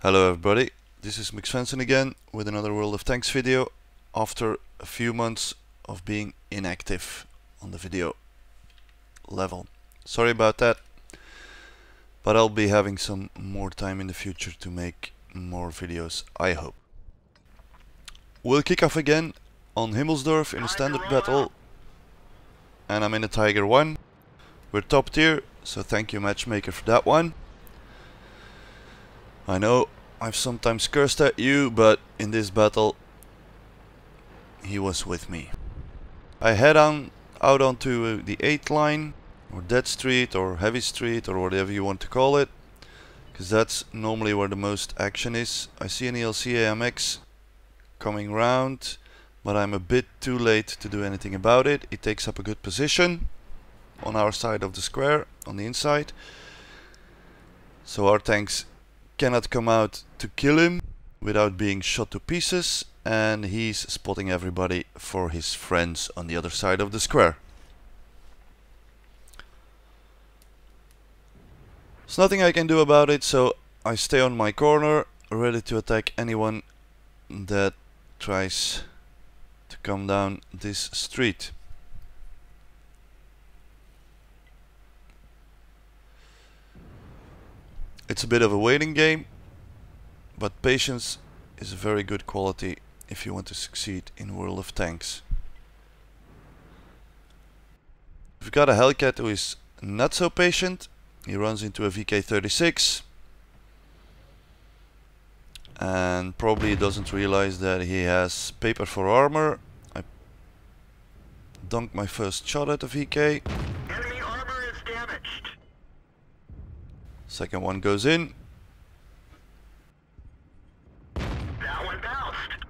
Hello everybody, this is Mick Svensson again with another World of Tanks video after a few months of being inactive on the video level. Sorry about that, but I'll be having some more time in the future to make more videos, I hope. We'll kick off again on Himmelsdorf in a standard battle, and I'm in a Tiger 1. We're top tier, so thank you matchmaker for that one. I know I've sometimes cursed at you, but in this battle he was with me. I head out onto the 8th line, or Dead Street, or Heavy Street, or whatever you want to call it, because that's normally where the most action is. I see an ELC AMX coming round, but I'm a bit too late to do anything about it. It takes up a good position on our side of the square, on the inside, so our tanks cannot come out to kill him without being shot to pieces, and he's spotting everybody for his friends on the other side of the square. There's nothing I can do about it, so I stay on my corner ready to attack anyone that tries to come down this street. It's a bit of a waiting game, but patience is a very good quality if you want to succeed in World of Tanks. We've got a Hellcat who is not so patient. He runs into a VK36 and probably doesn't realize that he has paper for armor. I dunked my first shot at the VK. Enemy armor is damaged. Second one goes in. That one bounced.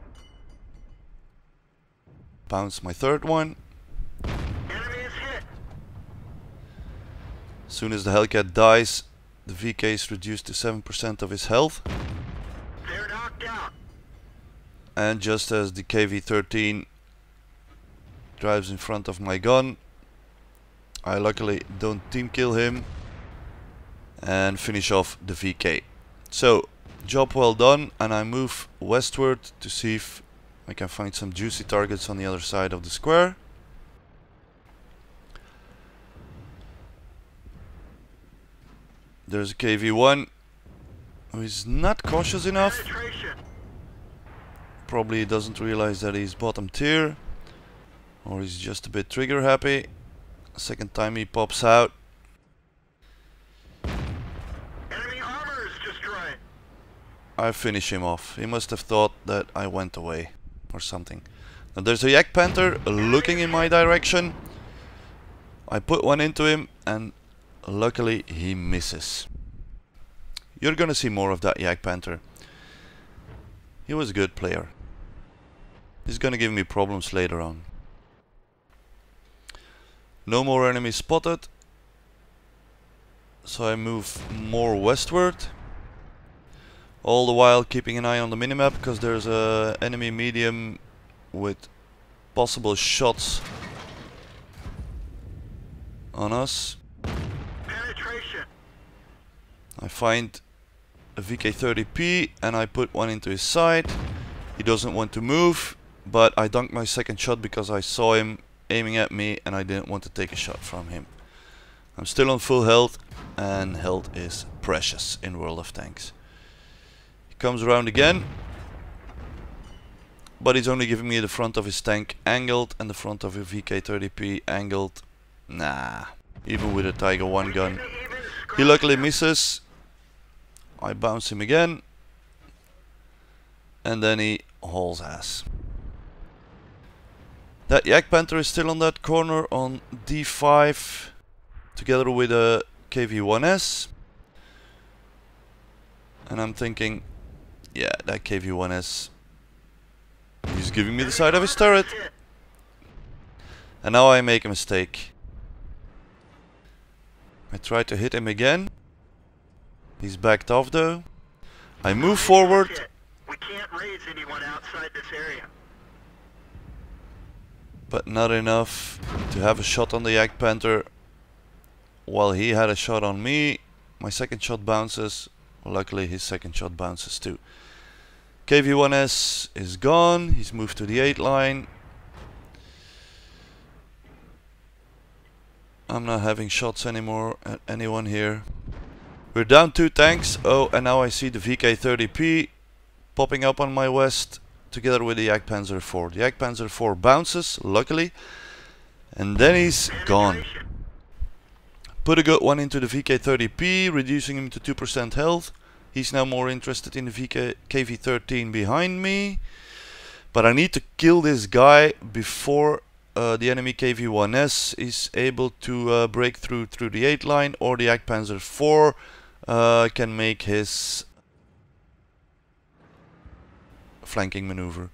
Bounce my third one. Enemy is hit. As soon as the Hellcat dies, the VK is reduced to 7% of his health. They're knocked out. And just as the KV-13 drives in front of my gun, I luckily don't team kill him and finish off the VK. So, job well done, and I move westward to see if I can find some juicy targets on the other side of the square. There's a KV-1 who is not cautious enough. Penetration. Probably doesn't realize that he's bottom tier, or he's just a bit trigger happy. Second time he pops out. Enemy armor is destroyed. I finish him off. He must have thought that I went away or something. Now there's a Yak Panther looking in my direction. I put one into him and luckily he misses. You're gonna see more of that Yak Panther. He was a good player. He's gonna give me problems later on. No more enemies spotted, so I move more westward, all the while keeping an eye on the minimap, because there's a enemy medium with possible shots on us. Penetration. I find a VK-30P and I put one into his side. He doesn't want to move, but I dunked my second shot because I saw him aiming at me and I didn't want to take a shot from him. I'm still on full health, and health is precious in World of Tanks. He comes around again, but he's only giving me the front of his tank angled and the front of a VK-30P angled. Nah, even with a Tiger 1 gun. He luckily misses. I bounce him again, and then he hauls ass. That Yak Panther is still on that corner on D5 together with a KV-1S, and I'm thinking, yeah, that KV-1S, he's giving me the side of his turret, and now I make a mistake. I try to hit him again. He's backed off though. I move forward. We can't raise anyone outside this area. But not enough to have a shot on the Yak Panther while he had a shot on me. My second shot bounces Luckily his second shot bounces too. KV-1S is gone. He's moved to the 8 line. I'm not having shots anymore at anyone here. We're down 2 tanks. Oh, and now I see the VK-30P popping up on my west together with the Jagdpanzer IV. The Jagdpanzer IV bounces, luckily, and then he's gone. Put a good one into the VK-30P, reducing him to 2% health. He's now more interested in the KV-13 behind me. But I need to kill this guy before the enemy KV-1S is able to break through the 8 line, or the Jagdpanzer IV can make his flanking maneuver.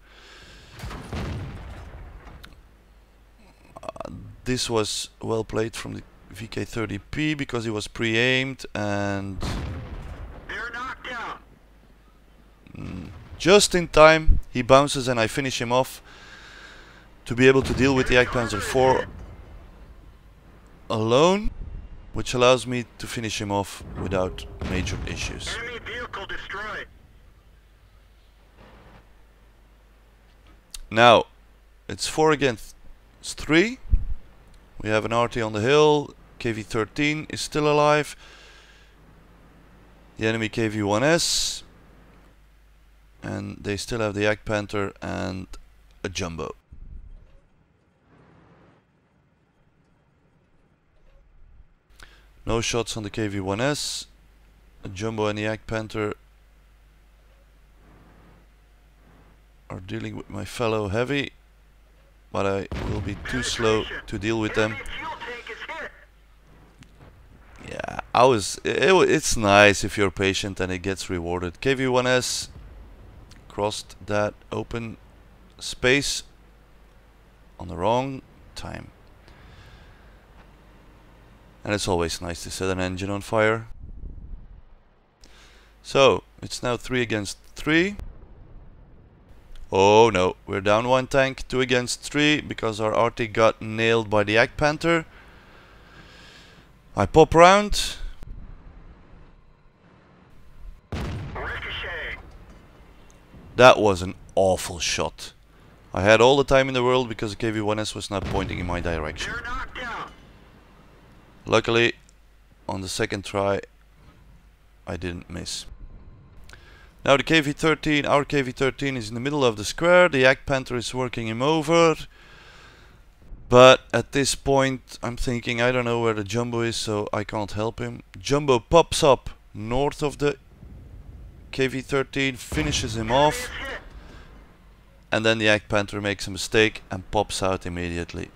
This was well played from the VK-30P because he was pre-aimed and They're knocked out. just in time he bounces and I finish him off to be able to deal with the Jagdpanzer IV alone, which allows me to finish him off without major issues. Enemy vehicle destroyed. Now it's 4 against 3. We have an RT on the hill. KV-13 is still alive. The enemy KV-1S, and they still have the Jagdpanther and a Jumbo. No shots on the KV-1S. A Jumbo and the Jagdpanther are dealing with my fellow heavy, but I will be too slow to deal with them. Enemy fuel tank is hit. Yeah, it's nice if you're patient and it gets rewarded. KV-1S crossed that open space on the wrong time. And it's always nice to set an engine on fire. So, it's now 3 against 3. Oh no, we're down 1 tank, 2 against 3, because our RT got nailed by the Jagdpanther. I pop round. Ricochet. That was an awful shot. I had all the time in the world because the KV-1S was not pointing in my direction. They're knocked out. Luckily, on the second try, I didn't miss. Now the KV-13, our KV-13 is in the middle of the square. The Jagdpanther is working him over. But at this point, I'm thinking, I don't know where the Jumbo is, so I can't help him. Jumbo pops up north of the KV-13, finishes him off. And then the Jagdpanther makes a mistake and pops out immediately.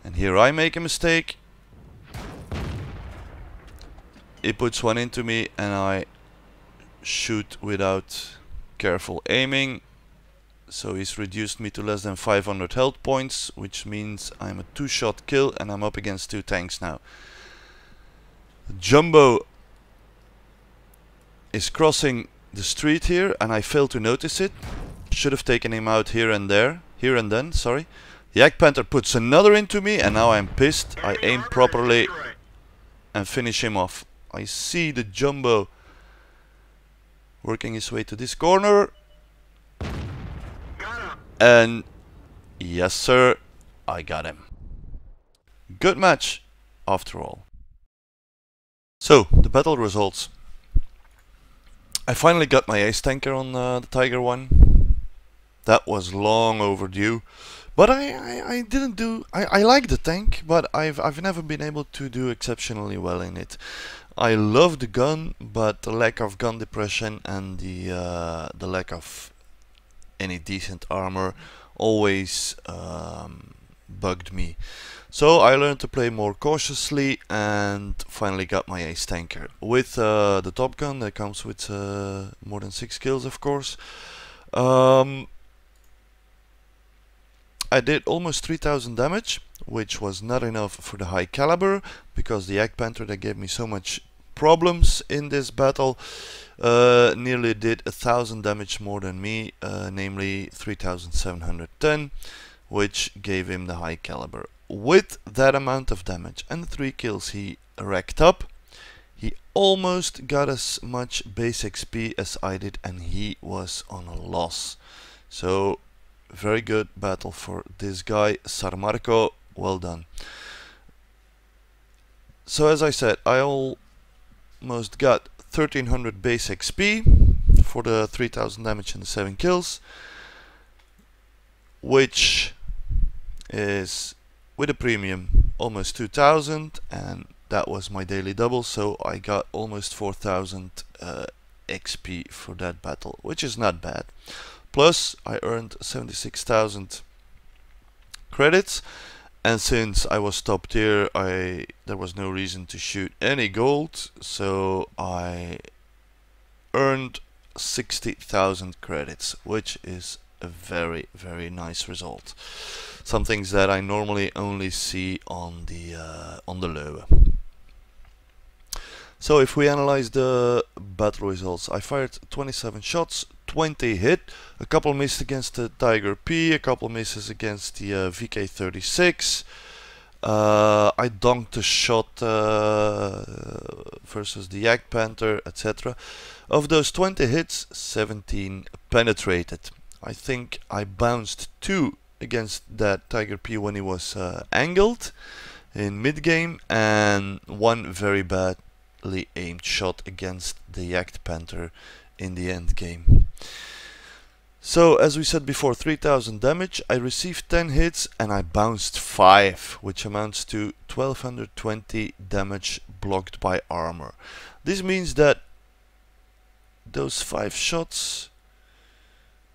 And here I make a mistake. He puts one into me and I shoot without careful aiming. So he's reduced me to less than 500 health points, which means I'm a 2-shot kill and I'm up against 2 tanks now. Jumbo is crossing the street here and I failed to notice it. Should have taken him out here and then, sorry. The Jagdpanther puts another into me and now I'm pissed. I aim properly and finish him off. I see the Jumbo working his way to this corner. And yes sir, I got him. Good match after all. So, the battle results. I finally got my ace tanker on the Tiger 1. That was long overdue. But I didn't do... I like the tank, but I've never been able to do exceptionally well in it. I love the gun, but the lack of gun depression and the lack of any decent armor always bugged me. So I learned to play more cautiously and finally got my ace tanker. With the Top Gun that comes with more than 6 kills, of course. I did almost 3000 damage, which was not enough for the high caliber, because the Jagdpanther that gave me so much problems in this battle nearly did 1000 damage more than me, namely 3710, which gave him the high caliber. With that amount of damage and the 3 kills he racked up, He almost got as much base XP as I did, and he was on a loss. So very good battle for this guy, Sarmarco. Well done. So as I said, I almost got 1300 base XP for the 3000 damage and the 7 kills, which is with a premium almost 2000, and that was my daily double, so I got almost 4000 XP for that battle, which is not bad. Plus I earned 76,000 credits, and since I was top tier, there was no reason to shoot any gold, so I earned 60,000 credits, which is a very, very nice result. Some things that I normally only see on the lower. So if we analyze the battle results, I fired 27 shots, 20 hit, a couple missed against the Tiger P, a couple misses against the VK36. I donked a shot versus the Jagdpanther, etc. Of those 20 hits, 17 penetrated. I think I bounced 2 against that Tiger P when he was angled in mid-game, and 1 very badly aimed shot against the Jagdpanther in the end game. So as we said before, 3000 damage, I received 10 hits and I bounced 5, which amounts to 1220 damage blocked by armor. This means that those 5 shots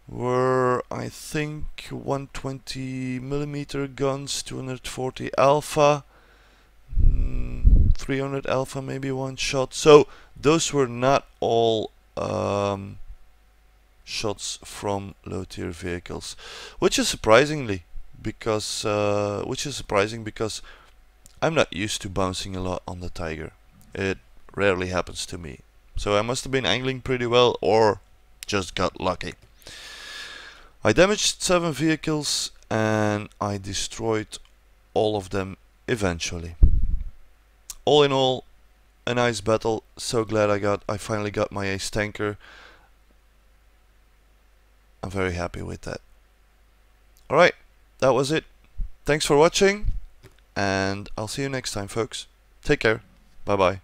were, I think, 120mm guns, 240 alpha, 300 alpha, maybe 1 shot. So those were not all shots from low tier vehicles, which is surprising because I'm not used to bouncing a lot on the Tiger. It rarely happens to me. So I must have been angling pretty well or just got lucky. I damaged 7 vehicles and I destroyed all of them eventually. All in all, a nice battle. So glad I finally got my ace tanker. I'm very happy with that. Alright, that was it. Thanks for watching, and I'll see you next time, folks. Take care. Bye bye.